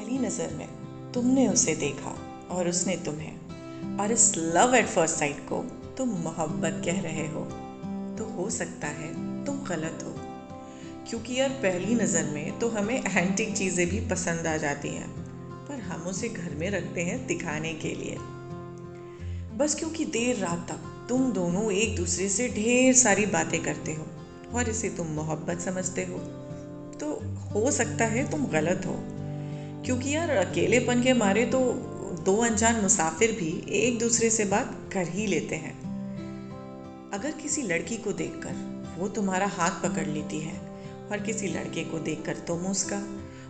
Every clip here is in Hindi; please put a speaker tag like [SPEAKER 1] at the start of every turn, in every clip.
[SPEAKER 1] पहली नज़र में तुमने उसे देखा और उसने तुम्हें, और इस लव एट फर्स्ट साइट को तुम मोहब्बत कह रहे हो। तो हो सकता है तुम गलत हो, क्योंकि यार पहली नज़र में तो हमें एंटीक चीज़ें भी पसंद आ जाती हैं, पर हम उसे घर में रखते हैं दिखाने के लिए, बस क्योंकि देर रात तक तुम दोनों एक दूसरे से ढेर सारी बातें करते हो और इसे तुम मोहब्बत समझते हो। तो हो सकता है तुम गलत हो, क्योंकि यार अकेलेपन के मारे तो दो अनजान मुसाफिर भी एक दूसरे से बात कर ही लेते हैं। अगर किसी लड़की को देखकर वो तुम्हारा हाथ पकड़ लेती है और किसी लड़के को देखकर तुम उसका,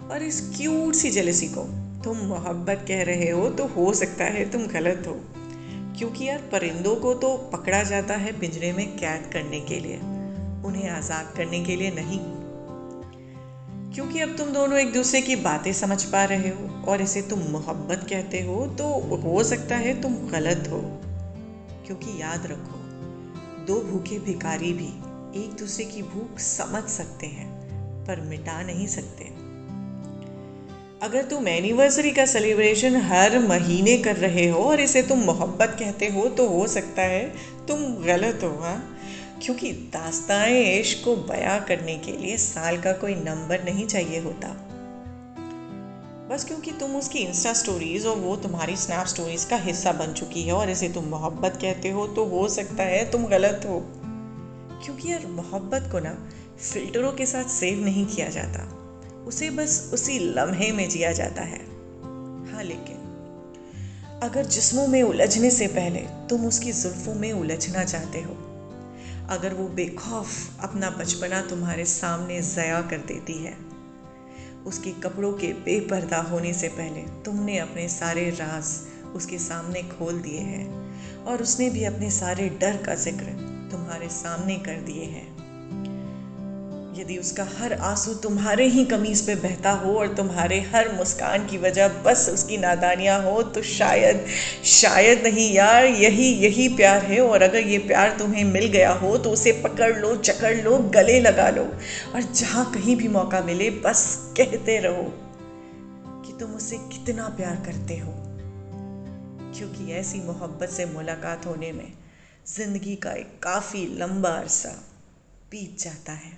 [SPEAKER 1] और इस क्यूट सी जेलसी को तुम मोहब्बत कह रहे हो, तो हो सकता है तुम गलत हो, क्योंकि यार परिंदों को तो पकड़ा जाता है पिंजरे में कैद करने के लिए, उन्हें आज़ाद करने के लिए नहीं। क्योंकि अब तुम दोनों एक दूसरे की बातें समझ पा रहे हो और इसे तुम मोहब्बत कहते हो, तो हो सकता है तुम गलत हो, क्योंकि याद रखो, दो भूखे भिखारी भी एक दूसरे की भूख समझ सकते हैं पर मिटा नहीं सकते। अगर तुम एनिवर्सरी का सेलिब्रेशन हर महीने कर रहे हो और इसे तुम मोहब्बत कहते हो, तो हो सकता है तुम गलत हो। हाँ, क्योंकि दास्तान इश्क को बयां करने के लिए साल का कोई नंबर नहीं चाहिए होता। बस क्योंकि तुम उसकी इंस्टा स्टोरीज और वो तुम्हारी स्नैप स्टोरीज का हिस्सा बन चुकी है और इसे तुम मोहब्बत कहते हो, तो हो सकता है तुम गलत हो, क्योंकि यार मोहब्बत को ना फिल्टरों के साथ सेव नहीं किया जाता, उसे बस उसी लम्हे में जिया जाता है। हाँ, लेकिन अगर जिस्मों में उलझने से पहले तुम उसकी जुल्फों में उलझना चाहते हो, अगर वो बेखौफ अपना बचपना तुम्हारे सामने ज़या कर देती है, उसके कपड़ों के बेपर्दा होने से पहले तुमने अपने सारे राज उसके सामने खोल दिए हैं और उसने भी अपने सारे डर का जिक्र तुम्हारे सामने कर दिए हैं, यदि उसका हर आंसू तुम्हारे ही कमीज पे बहता हो और तुम्हारे हर मुस्कान की वजह बस उसकी नादानियाँ हो, तो शायद शायद नहीं यार, यही यही प्यार है। और अगर ये प्यार तुम्हें मिल गया हो तो उसे पकड़ लो, जकड़ लो, गले लगा लो और जहाँ कहीं भी मौका मिले बस कहते रहो कि तुम उसे कितना प्यार करते हो, क्योंकि ऐसी मोहब्बत से मुलाकात होने में जिंदगी का एक काफ़ी लंबा अरसा बीत जाता है।